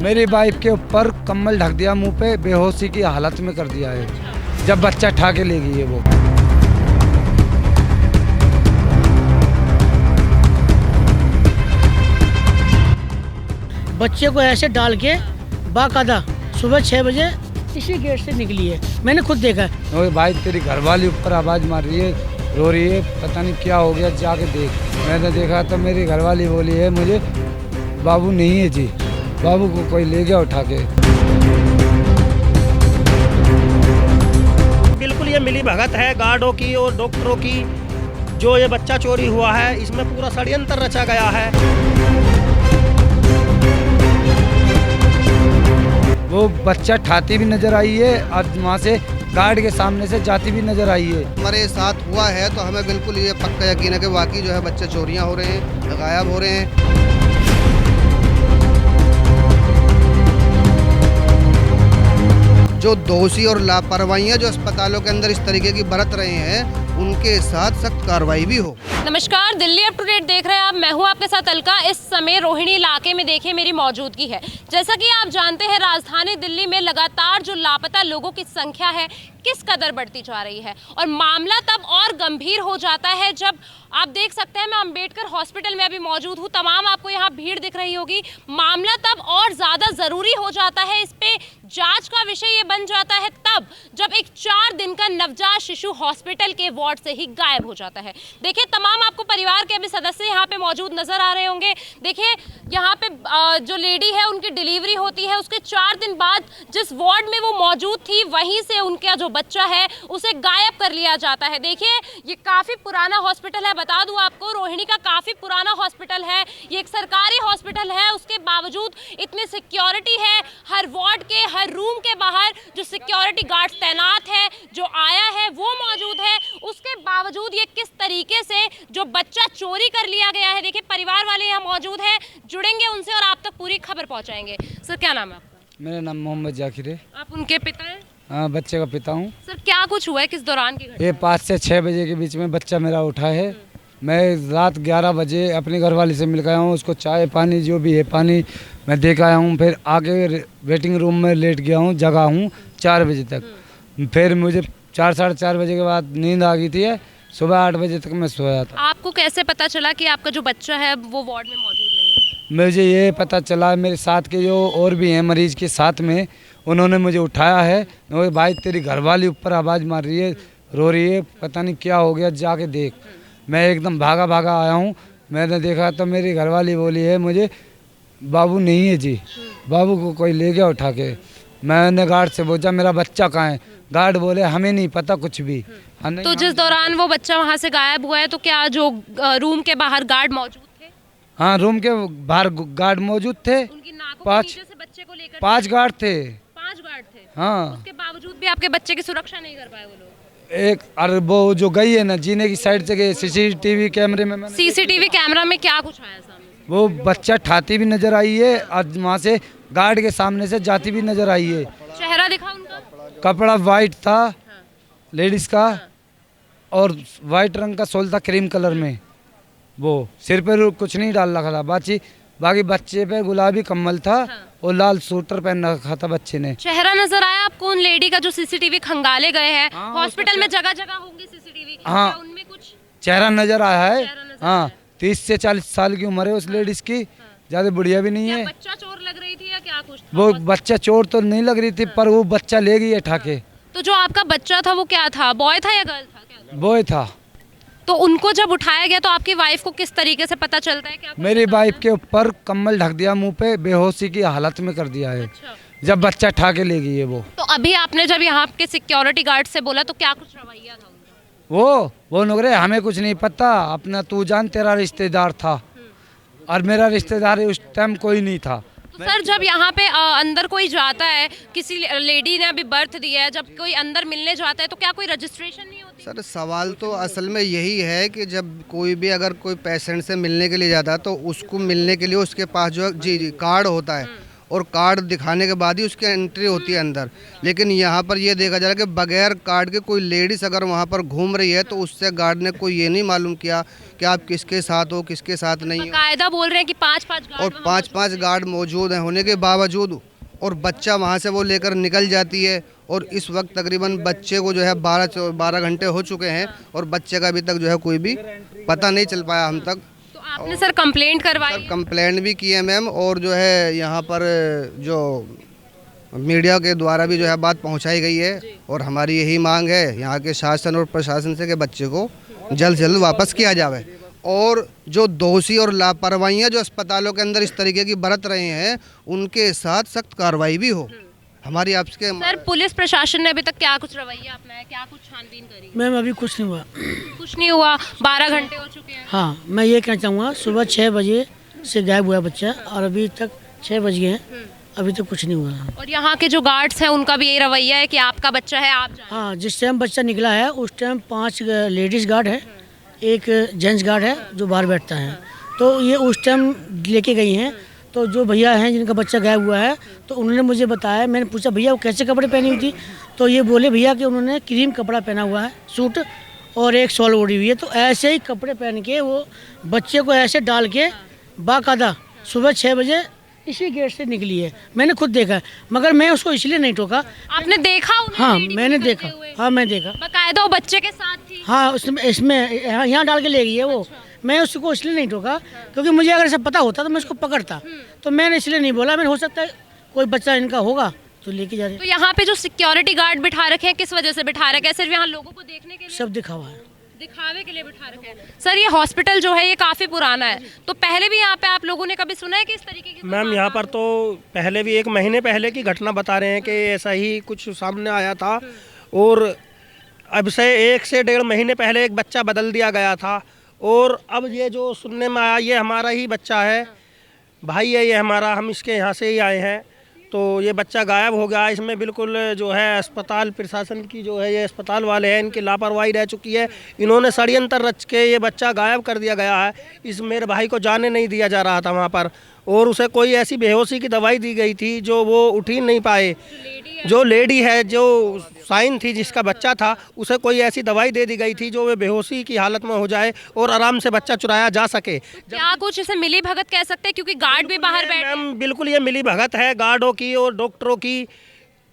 मेरी वाइफ के ऊपर कम्बल ढक दिया मुंह पे, बेहोशी की हालत में कर दिया है जब बच्चा ठा के ले गई है वो। बच्चे को ऐसे डाल के बाकायदा सुबह 6 बजे इसी गेट से निकली है, मैंने खुद देखा है। ओए भाई तेरी घरवाली ऊपर आवाज़ मार रही है, रो रही है, पता नहीं क्या हो गया, जाके देख। मैंने देखा तो मेरी घरवाली बोली है मुझे बाबू नहीं है जी, बाबू को कोई ले गया उठा के। बिल्कुल ये मिली भगत है गार्डों की और डॉक्टरों की। जो ये बच्चा चोरी हुआ है इसमें पूरा षड्यंत्र रचा गया है। वो बच्चा ठाती भी नजर आई है और वहाँ से गार्ड के सामने से जाती भी नजर आई है। हमारे साथ हुआ है तो हमें बिल्कुल ये पक्का यकीन है कि वाकई जो है बच्चे चोरियां हो रहे हैं, गायब हो रहे हैं। जो दोषी और लापरवाहियां जो अस्पतालों के अंदर इस तरीके की बरत रहे हैं उनके साथ सख्त कार्रवाई भी हो। नमस्कार, दिल्ली अप टू डेट देख रहे हैं आप। मैं हूं आपके साथ अलका। इस समय रोहिणी इलाके में देखिए मेरी मौजूदगी है। जैसा कि आप जानते हैं राजधानी दिल्ली में लगातार जो लापता लोगों की संख्या है किस कदर बढ़ती जा रही है और मामला तब और गंभीर हो जाता है जब आप देख सकते हैं मैं अंबेडकर हॉस्पिटल में अभी मौजूद हूँ। तमाम आपको यहाँ भीड़ दिख रही होगी। मामला तब और ज़्यादा ज़रूरी हो जाता है, इस पे जांच का विषय ये बन जाता है तब जब एक 4 दिन का नवजात शिशु हॉस्पिटल के वार्ड से ही गायब हो जाता है। देखिए तमाम आपको परिवार के अभी सदस्य यहाँ पे मौजूद नजर आ रहे होंगे। देखिए यहाँ पे जो लेडी है उनकी डिलीवरी होती है, उसके 4 दिन बाद जिस वार्ड में वो मौजूद थी वहीं से उनका जो बच्चा है उसे गायब कर लिया जाता है। देखिए ये काफ़ी पुराना हॉस्पिटल है, बता दूं आपको रोहिणी का काफ़ी पुराना हॉस्पिटल है। ये एक सरकारी हॉस्पिटल है, उसके बावजूद इतनी सिक्योरिटी है। हर वार्ड के हर रूम के बाहर जो सिक्योरिटी गार्ड तैनात है, जो आया है वो मौजूद है। उसके बावजूद ये किस तरीके से जो बच्चा चोरी कर लिया गया है। देखिए परिवार वाले यहाँ मौजूद हैं, जुड़ेंगे उनसे और आप तक पूरी खबर पहुँचाएंगे। सर क्या नाम है आपका? मेरा नाम मोहम्मद जाकिर है। आप उनके पिता हैं? हाँ, बच्चे का पिता हूँ। सर क्या कुछ हुआ है, किस दौरान की घटना? ये 5 से 6 बजे के बीच में बच्चा मेरा उठा है। मैं रात 11 बजे अपनी घरवाली से मिल गया हूँ, उसको चाय पानी जो भी है पानी मैं दे के आया हूँ। फिर आगे वेटिंग रूम में लेट गया हूँ, जगा हूँ 4 बजे तक। फिर मुझे 4 साढ़े 4 बजे के बाद नींद आ गई थी। सुबह 8 बजे तक मैं सोया था। आपको कैसे पता चला कि आपका जो बच्चा है वो वार्ड में मौजूद नहीं है? मुझे ये पता चला, मेरे साथ के जो और भी हैं मरीज के साथ में, उन्होंने मुझे उठाया है। ओए भाई तेरी घरवाली ऊपर आवाज़ मार रही है, रो रही है, पता नहीं क्या हो गया, जाके देख। मैं एकदम भागा भागा आया हूँ। मैंने देखा तो मेरी घरवाली बोली है मुझे बाबू नहीं है जी, बाबू को कोई ले गया उठा के। मैंने गार्ड से पूछा मेरा बच्चा कहाँ है, गार्ड बोले हमें नहीं पता कुछ भी। तो जिस दौरान वो बच्चा वहाँ से गायब हुआ है तो क्या जो रूम के बाहर गार्ड मौजूद थे? हाँ, रूम के बाहर गार्ड मौजूद थे। उनकी नाकों के 5 नीचे से बच्चे को लेकर 5 गार्ड थे। 5 गार्ड थे? हाँ। उसके बावजूद भी आपके बच्चे की सुरक्षा नहीं कर पाए वो लोग? एक और वो जो गई है ना जीने की साइड से गई, सीसीटीवी कैमरे में मैंने सीसीटीवी कैमरा में क्या कुछ आया सामने से? वो बच्चा ठाती भी नजर आई है और वहाँ से गार्ड के सामने से जाती भी नजर आई है। चेहरा दिखा उनका? कपड़ा वाइट था लेडीज का और वाइट रंग का शॉल था क्रीम कलर में। वो सिर पे कुछ नहीं डाल रखा था, बाकी बच्चे पे गुलाबी कम्बल था और लाल सूटर पहन रखा था बच्चे ने। चेहरा नजर आया आपको उन लेडी का जो सीसीटीवी खंगाले गए हैं? हाँ, हॉस्पिटल में जगह जगह होंगे सीसीटीवी। हाँ। क्या उनमें कुछ चेहरा नजर आया है। चेहरा नजर हाँ, 30 से 40 साल की उम्र है उस लेडीज की, ज्यादा बुढ़िया भी नहीं क्या है। बच्चा चोर लग रही थी या क्या कुछ था? वो बच्चा चोर तो नहीं लग रही थी, पर वो बच्चा ले गई है ठाके। तो जो आपका बच्चा था वो क्या था, बॉय था या गर्ल था, क्या था? बॉय था। तो उनको जब उठाया गया तो आपकी वाइफ को किस तरीके से पता चलता है? क्या कुछ मेरी पता वाइफ चला? के ऊपर कम्बल ढक दिया मुंह पे, बेहोशी की हालत में कर दिया है अच्छा। जब बच्चा ठा के ले गई है वो। तो अभी आपने जब यहाँ के सिक्योरिटी गार्ड से बोला तो क्या कुछ रवैया था उनका? वो लोग रहे हमें कुछ नहीं पता, अपना तू जान, तेरा रिश्तेदार था और मेरा रिश्तेदार उस टाइम कोई नहीं था। तो सर जब यहाँ पे अंदर कोई जाता है, किसी लेडी ने अभी बर्थ दिया है, जब कोई अंदर मिलने जाता है तो क्या कोई रजिस्ट्रेशन नहीं होती? सर सवाल तो असल में यही है कि जब कोई भी अगर कोई पेशेंट से मिलने के लिए जाता है तो उसको मिलने के लिए उसके पास जो जी कार्ड होता है और कार्ड दिखाने के बाद ही उसकी एंट्री होती है अंदर। लेकिन यहाँ पर ये देखा जा रहा है कि बगैर कार्ड के कोई लेडीज़ अगर वहाँ पर घूम रही है तो उससे गार्ड ने कोई ये नहीं मालूम किया कि आप किसके साथ हो किसके साथ नहीं हो। कायदा बोल रहे हैं कि 5-5 गार्ड और 5-5 गार्ड मौजूद हैं होने के बावजूद, और बच्चा वहाँ से वो लेकर निकल जाती है। और इस वक्त तकरीबन बच्चे को जो है 12 घंटे हो चुके हैं और बच्चे का अभी तक जो है कोई भी पता नहीं चल पाया हम तक। तो आपने सर कंप्लेंट करवाई? कंप्लेंट भी की है मैम, और जो है यहाँ पर जो मीडिया के द्वारा भी जो है बात पहुँचाई गई है। और हमारी यही मांग है यहाँ के शासन और प्रशासन से कि बच्चे को जल्द से जल्द वापस किया जाए। और जो दोषी और लापरवाहियाँ जो अस्पतालों के अंदर इस तरीके की बरत रहे हैं उनके साथ सख्त कार्रवाई भी हो। हमारी आपके सर पुलिस प्रशासन ने अभी तक क्या कुछ रवैया अपनाया, क्या कुछ छानबीन करी? मैम अभी कुछ नहीं हुआ। कुछ नहीं हुआ, 12 घंटे हो चुके हैं। हाँ, मैं ये कहना चाहूँगा सुबह 6 बजे से गायब हुआ बच्चा और अभी तक 6 बज गए हैं, अभी तक कुछ नहीं हुआ। और यहाँ के जो गार्ड्स हैं उनका भी यही रवैया है कि आपका बच्चा है, आप जाएं। हाँ, जिस टाइम बच्चा निकला है उस टाइम 5 लेडीज़ गार्ड है, एक जेंट्स गार्ड है जो बाहर बैठता है। तो ये उस टाइम लेके गई हैं। तो जो भैया हैं जिनका बच्चा गायब हुआ है तो उन्होंने मुझे बताया, मैंने पूछा भैया वो कैसे कपड़े पहनी हुई थी, तो ये बोले भैया कि उन्होंने क्रीम कपड़ा पहना हुआ है, सूट और एक शॉल ओढ़ी हुई है। तो ऐसे ही कपड़े पहन के वो बच्चे को ऐसे डाल के बाकायदा सुबह 6 बजे इसी गेट से निकली है। मैंने खुद देखा है, मगर मैं उसको इसलिए नहीं टोका। आपने देखा उन्हें? हाँ लेडी मैंने को देखा, करते हुए? हाँ मैं देखा। बकायदा वो बच्चे के साथ थी? हाँ इसमें यहाँ डाल के ले गई है वो। मैं उसको इसलिए नहीं टोका क्योंकि मुझे अगर सब पता होता तो मैं उसको पकड़ता, तो मैंने इसलिए नहीं बोला। मैंने हो सकता है कोई बच्चा इनका होगा तो लेके जा रहे। तो यहाँ पे जो सिक्योरिटी गार्ड बिठा रखे हैं किस वजह से बिठा रखे हैं? सिर्फ यहाँ लोगों को देखने के लिए? सब दिखावा है, दिखावे के लिए बिठा रखे हैं। सर ये हॉस्पिटल जो है ये काफ़ी पुराना है, तो पहले भी यहाँ पे आप लोगों ने कभी सुना है कि इस तरीके की? मैम यहाँ पर तो पहले भी 1 महीने पहले की घटना बता रहे हैं कि ऐसा ही कुछ सामने आया था। और अब से 1 से 1.5 महीने पहले एक बच्चा बदल दिया गया था। और अब ये जो सुनने में आया ये हमारा ही बच्चा है, भाई है ये हमारा, हम इसके यहाँ से ही आए हैं। तो ये बच्चा गायब हो गया। इसमें बिल्कुल जो है अस्पताल प्रशासन की जो है ये अस्पताल वाले हैं इनकी लापरवाही रह चुकी है। इन्होंने षड्यंत्र रच के ये बच्चा गायब कर दिया गया है। इस मेरे भाई को जाने नहीं दिया जा रहा था वहाँ पर, और उसे कोई ऐसी बेहोशी की दवाई दी गई थी जो वो उठ ही नहीं पाए। जो लेडी है जो साइन थी जिसका बच्चा था उसे कोई ऐसी दवाई दे दी गई थी जो वे बेहोशी की हालत में हो जाए और आराम से बच्चा चुराया जा सके। क्या कुछ इसे मिली भगत कह सकते हैं क्योंकि गार्ड भी बाहर बैठे हैं? मैम बिल्कुल ये मिली भगत है गार्डों की और डॉक्टरों की।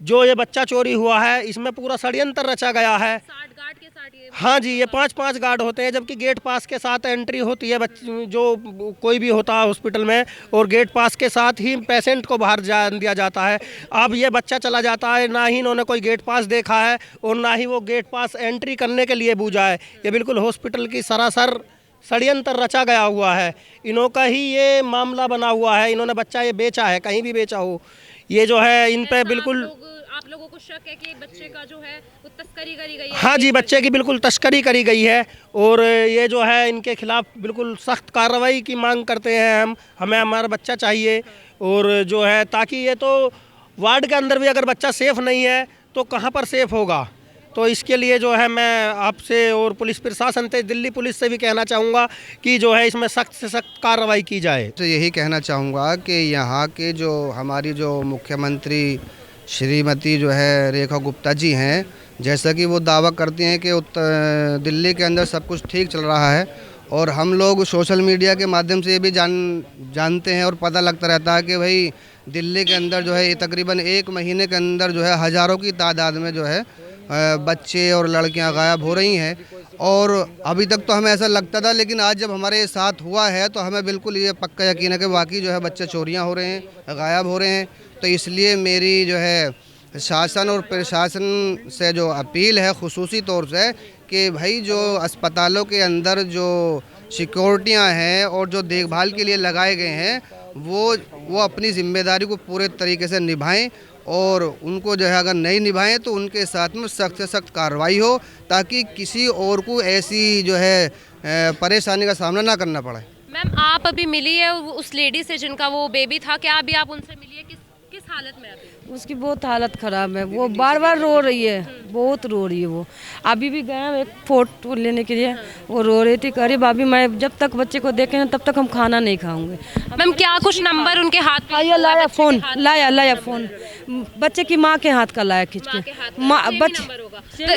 जो ये बच्चा चोरी हुआ है इसमें पूरा षड्यंत्र रचा गया है। 60 गार्ड के साथ ये? हाँ जी, ये 5-5 गार्ड होते हैं, जबकि गेट पास के साथ एंट्री होती है जो कोई भी होता है हॉस्पिटल में, और गेट पास के साथ ही पेशेंट को बाहर दिया जाता है। अब ये बच्चा चला जाता है, ना ही इन्होंने कोई गेट पास देखा है और ना ही वो गेट पास एंट्री करने के लिए बूझा है। ये बिल्कुल हॉस्पिटल की सरासर षड्यंत्र रचा गया हुआ है। इन्हों का ही ये मामला बना हुआ है। इन्होंने बच्चा ये बेचा है, कहीं भी बेचा हो। ये जो है इन पे बिल्कुल आप लोगों को शक है कि एक बच्चे का जो है वो तस्करी करी गई है? हाँ जी, बच्चे की बिल्कुल तस्करी करी गई है। और ये जो है इनके खिलाफ बिल्कुल सख्त कार्रवाई की मांग करते हैं हम। हमें हमारा बच्चा चाहिए। और जो है ताकि ये तो वार्ड के अंदर भी अगर बच्चा सेफ़ नहीं है तो कहाँ पर सेफ़ होगा। तो इसके लिए जो है मैं आपसे और पुलिस प्रशासन से, दिल्ली पुलिस से भी कहना चाहूँगा कि जो है इसमें सख्त से सख्त कार्रवाई की जाए। तो यही कहना चाहूँगा कि यहाँ के जो हमारी जो मुख्यमंत्री श्रीमती जो है रेखा गुप्ता जी हैं, जैसा कि वो दावा करती हैं कि दिल्ली के अंदर सब कुछ ठीक चल रहा है, और हम लोग सोशल मीडिया के माध्यम से ये भी जानते हैं और पता लगता रहता है कि भाई दिल्ली के अंदर जो है ये तकरीबन 1 महीने के अंदर जो है हज़ारों की तादाद में जो है बच्चे और लड़कियां गायब हो रही हैं। और अभी तक तो हमें ऐसा लगता था, लेकिन आज जब हमारे साथ हुआ है तो हमें बिल्कुल ये पक्का यकीन है कि वाकई जो है बच्चे चोरियां हो रहे हैं, गायब हो रहे हैं। तो इसलिए मेरी जो है शासन और प्रशासन से जो अपील है खुसूसी तौर से कि भाई जो अस्पतालों के अंदर जो सिक्योरिटियां हैं और जो देखभाल के लिए लगाए गए हैं वो अपनी ज़िम्मेदारी को पूरे तरीके से निभाएं, और उनको जो है अगर नहीं निभाएं तो उनके साथ में सख्त से सख्त कार्रवाई हो, ताकि किसी और को ऐसी जो है परेशानी का सामना ना करना पड़े। मैम आप अभी मिली है उस लेडी से जिनका वो बेबी था, क्या अभी आप उनसे मिली है? किस हालत में अभी? उसकी बहुत हालत ख़राब है, वो बार बार रो रही है, बहुत रो रही है वो। अभी भी गए हम एक फोटो लेने के लिए, वो रो रही थी, कह रही भाभी मैं जब तक बच्चे को देखे ना तब तक हम खाना नहीं खाऊंगे। मैम क्या कुछ नंबर उनके हाथ पे आइए लाया फ़ोन, लाया फ़ोन, बच्चे की माँ के हाथ का लाया खींच के।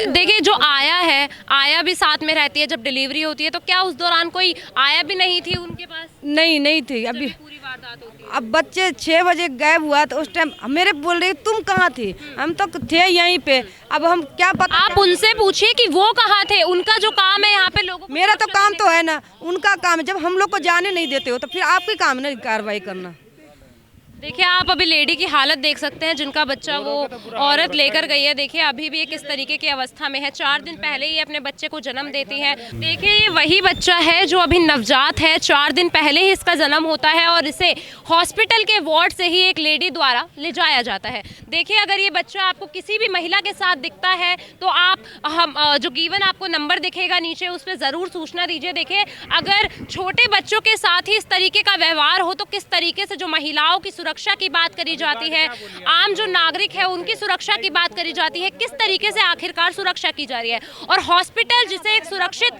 देखिए जो आया भी साथ में रहती है जब डिलीवरी होती है, तो क्या उस दौरान कोई आया भी नहीं थी उनके पास? नहीं थी अभी। पूरी वारदात होती है। अब बच्चे 6 बजे गायब हुआ तो उस टाइम मेरे बोल रही तुम कहाँ थी, हम तो थे यहीं पे। अब हम क्या पता, आप उनसे पूछिए कि वो कहाँ थे, उनका जो काम है यहाँ पे लोगों को मेरा तो काम तो है ना, उनका काम है। जब हम लोग को जाने नहीं देते हो तो फिर आपकी काम है ना कार्रवाई करना। देखिए आप अभी लेडी की हालत देख सकते हैं, जिनका बच्चा वो औरत लेकर गई है। देखिए अभी भी ये किस तरीके की अवस्था में है। 4 दिन पहले ही अपने बच्चे को जन्म देती है। देखिए ये वही बच्चा है जो अभी नवजात है, 4 दिन पहले ही इसका जन्म होता है और इसे हॉस्पिटल के वार्ड से ही एक लेडी द्वारा ले जाया जाता है। देखिए अगर ये बच्चा आपको किसी भी महिला के साथ दिखता है तो आप जो गिवन आपको नंबर दिखेगा नीचे, उस पर ज़रूर सूचना दीजिए। देखिए अगर छोटे बच्चों के साथ ही इस तरीके का व्यवहार हो तो किस तरीके से जो महिलाओं की सुरक्षा की बात करी जाती है, आम जो नागरिक है उनकी सुरक्षा की बात करी जाती है, किस तरीके से आखिरकार सुरक्षा की जा रही है। और हॉस्पिटल जिसे एक सुरक्षित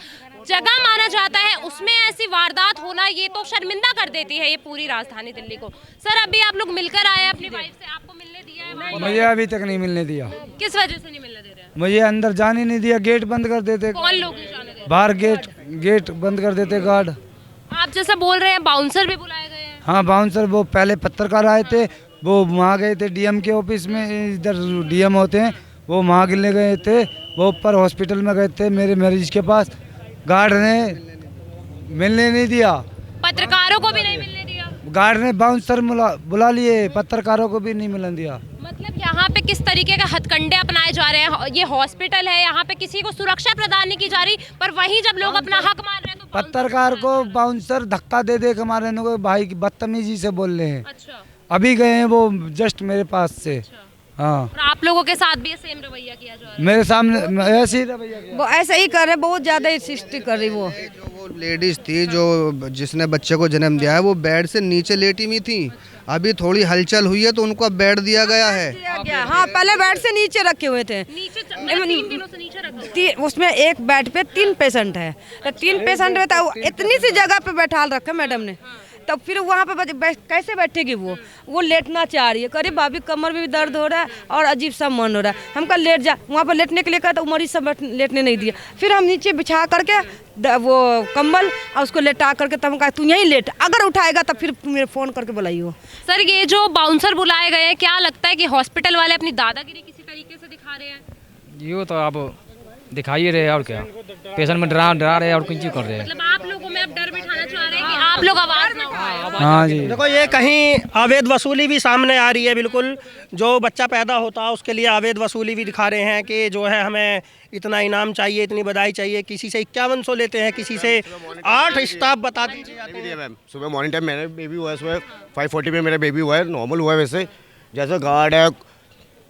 जगह माना जाता है, उसमें ऐसी वारदात होना ये तो शर्मिंदा कर देती है ये पूरी राजधानी दिल्ली को। सर अभी आप लोग मिलकर आए अपनी वाइफ से, आपको मिलने दिया है? मुझे अभी तक नहीं मिलने दिया। किस वजह से नहीं मिलने दे रहे? मुझे अंदर जाने नहीं दिया, गेट बंद कर देते। कौन लोग नहीं जाने दे? बाहर गेट बंद कर देते गार्ड। आप जैसा बोल रहे हैं बाउंसर भी बुलाए गए हैं? हाँ बाउंसर, वो पहले पत्रकार आए थे, वो वहाँ गए थे डीएम के ऑफिस में, इधर डीएम होते हैं, वो वहाँ गिरने गए थे। वो ऊपर हॉस्पिटल में गए थे मेरे मरीज के पास, गार्ड ने मिलने नहीं दिया। पत्रकारों को भी नहीं मिलने दिया? गार्ड ने बाउंसर बुला लिए, पत्रकारों को भी नहीं मिलने दिया। मतलब यहाँ पे किस तरीके का हथकंडे अपनाए जा रहे हैं। ये हॉस्पिटल है, यहाँ पे किसी को सुरक्षा प्रदान नहीं की जा रही, पर वहीं जब लोग अपना हक मान रहे हैं तो पत्रकार को बाउंसर धक्का दे दे के हमारे को भाई की बदतमीजी से बोल रहे हैं। अच्छा। अभी गए हैं वो जस्ट मेरे पास से। हाँ और आप लोगों के साथ भी सेम रवैया किया जा रहा है? मेरे सामने ऐसे ही रवैया किया। वो ऐसे ही कर रहे, बहुत ज़्यादा इंसिस्ट कर रही वो। जो वो लेडीज थी जो जिसने बच्चे को जन्म दिया है, वो बेड से नीचे लेटी हुई थी। अभी थोड़ी हलचल हुई है तो उनको अब बेड दिया गया है। हाँ पहले बेड से नीचे रखे हुए थे, नीचे 3 दिनों से नीचे रखा हुआ। उसमें एक बेड पे 3 पेशेंट है, तो 3 पेशेंट में तो इतनी सी जगह पे बैठा रखा मैडम ने, तब फिर वहाँ पे कैसे बैठेगी वो लेटना चाह रही है। करीब भाभी कमर में भी दर्द हो रहा है और अजीब सा मन हो रहा है। हम कहा लेट जा, वहाँ पर लेटने के लिए कहा तो मरीज सब लेटने नहीं दिया। फिर हम नीचे बिछा करके वो कंबल और उसको लेटा करके तब हम कहा तू यहीं लेट, अगर उठाएगा तो फिर मेरे फ़ोन करके बुलाइए। सर ये जो बाउंसर बुलाए गए हैं, क्या लगता है कि हॉस्पिटल वाले अपनी दादागिरी किसी तरीके से दिखा रहे हैं? ये तो आप दिखाइए रहे और क्या, पेशेंट में डरा रहे और कुछ कर रहे हैं। मतलब आप लोगों में अब डर बिठाना चाह रहे हैं कि आप लोग आवाज ना उठाएं। हाँ जी। देखो ये कहीं अवैध वसूली भी सामने आ रही है। बिल्कुल जो बच्चा पैदा होता है उसके लिए अवैध वसूली भी दिखा रहे हैं कि जो है हमें इतना इनाम चाहिए, इतनी बधाई चाहिए। किसी से 5100 लेते हैं, किसी से 8 स्टाफ बता दीजिए। मैम सुबह मॉर्निंग टाइम मैंने बेबी हुआ है, सुबह 5:40 में मेरा बेबी हुआ है, नॉर्मल हुआ है। वैसे जैसे गार्ड है,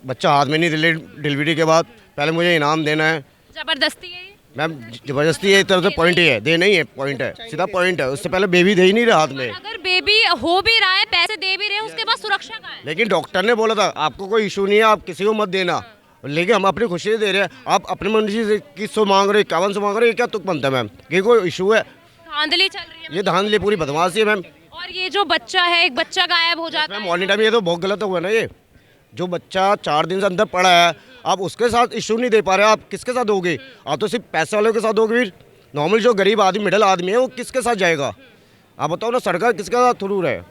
बच्चा हाथ में नहीं दिले डिलीवरी के बाद, पहले मुझे इनाम देना है। जबरदस्ती है मैम, जबरदस्ती है, एक तरह से पॉइंट ही है, दे नहीं है, पॉइंट है, सीधा पॉइंट है। उससे पहले बेबी दे ही नहीं रहा हाथ में। अगर बेबी हो भी रहा है, पैसे दे भी रहे हैं, उसके बाद सुरक्षा का है। लेकिन डॉक्टर ने बोला था आपको कोई इशू नहीं है, आप किसी को मत देना, लेकिन हम अपनी खुशी से दे रहे हैं। आप अपनी मर्जी से 2100 मांग रहे, 5100 मांग रहे, ये क्या तुक बनता है मैम? ये कोई इशू है? धांधली चल रही है। ये धांधली पूरी बदमाशी है मैम। और ये जो बच्चा है, एक बच्चा गायब हो जाता मैम है। मॉर्निंग टाइम ये तो बहुत गलत हुआ ना। ये जो बच्चा 4 दिन से अंदर पड़ा है, आप उसके साथ इशू नहीं दे पा रहे, आप किसके साथ दोगे? आप तो सिर्फ पैसे वालों के साथ दोगे। फिर नॉर्मल जो गरीब आदमी, मिडिल आदमी है, वो किसके साथ जाएगा? आप बताओ ना, सरकार किसके साथ थ्रू रहे?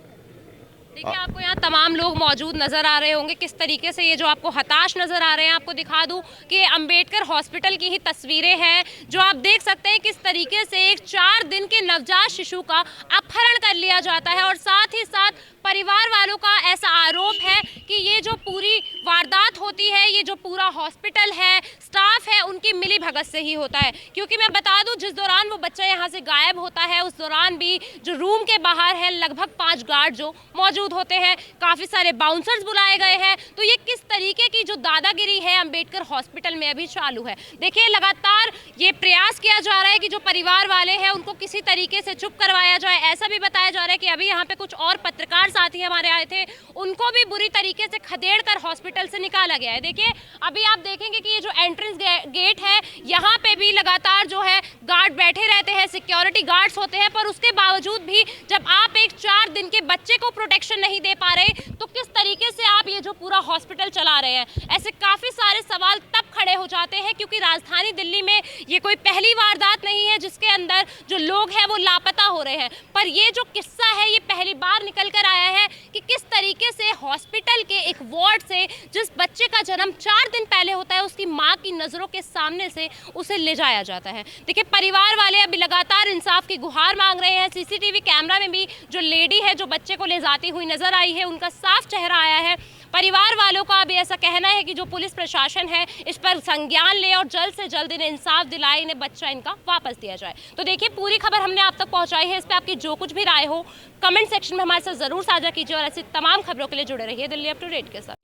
देखिए आपको यहाँ तमाम लोग मौजूद नजर आ रहे होंगे, किस तरीके से ये जो आपको हताश नजर आ रहे हैं। आपको दिखा दूं कि अंबेडकर हॉस्पिटल की ही तस्वीरें हैं, जो आप देख सकते हैं किस तरीके से एक 4 दिन के नवजात शिशु का अपहरण कर लिया जाता है। और साथ ही साथ परिवार वालों का ऐसा आरोप है कि ये जो पूरी वारदात होती है, ये जो पूरा हॉस्पिटल है, स्टाफ है उनकी मिली भगत से ही होता है। क्योंकि मैं बता दूं, जिस दौरान वो बच्चा यहाँ से गायब होता है उस दौरान भी जो रूम के बाहर है लगभग 5 गार्ड जो मौजूद होते हैं, काफ़ी सारे बाउंसर्स बुलाए गए हैं। तो ये किस तरीके की जो दादागिरी है अंबेडकर हॉस्पिटल में अभी चालू है। देखिए, लगातार ये प्रयास किया जा रहा है कि जो परिवार वाले हैं उनको किसी तरीके से चुप करवाया जाए। ऐसा भी बताया जा रहा है कि अभी यहाँ पे कुछ और पत्रकार साथी हमारे आए थे, उनको भी बुरी तरीके से खदेड़ कर हॉस्पिटल से निकाला गया है। देखिए, अभी आप देखेंगे कि ये जो एंट्रेंस गेट है यहाँ पे भी लगातार जो है गार्ड बैठे रहते हैं, सिक्योरिटी गार्ड्स होते हैं, पर उसके बावजूद भी जब आप एक 4 दिन के बच्चे को प्रोटेक्शन नहीं दे पा रहे तो किस तरीके से आप ये जो पूरा हॉस्पिटल चला रहे हैं। ऐसे काफ़ी सारे सवाल तब खड़े हो जाते हैं क्योंकि राजधानी दिल्ली में ये कोई पहली वारदात नहीं है जिसके अंदर जो लोग हैं वो लापता हो रहे हैं, पर ये जो किस्सा है ये पहली बार निकल कर आया है कि किस तरीके से हॉस्पिटल के एक वार्ड से जिस बच्चे का जन्म 4 दिन पहले होता है उसकी माँ की नज़रों के सामने से उसे ले जाया जाता है। देखिए, परिवार वाले अभी लगातार इंसाफ की गुहार मांग रहे हैं। सीसीटीवी कैमरा में भी जो लेडी है जो बच्चे को ले जाती हुई नजर आई है उनका साफ चेहरा आया है। परिवार वालों का अभी ऐसा कहना है कि जो पुलिस प्रशासन है इस पर संज्ञान ले और जल्द से जल्द इन्हें इंसाफ दिलाए, इन्हें बच्चा इनका वापस दिया जाए। तो देखिए, पूरी खबर हमने आप तक पहुंचाई है। इस पर आपकी जो कुछ भी राय हो कमेंट सेक्शन में हमारे साथ जरूर साझा कीजिए और ऐसी तमाम खबरों के लिए जुड़े रहिए दिल्ली अप टू डेट के साथ।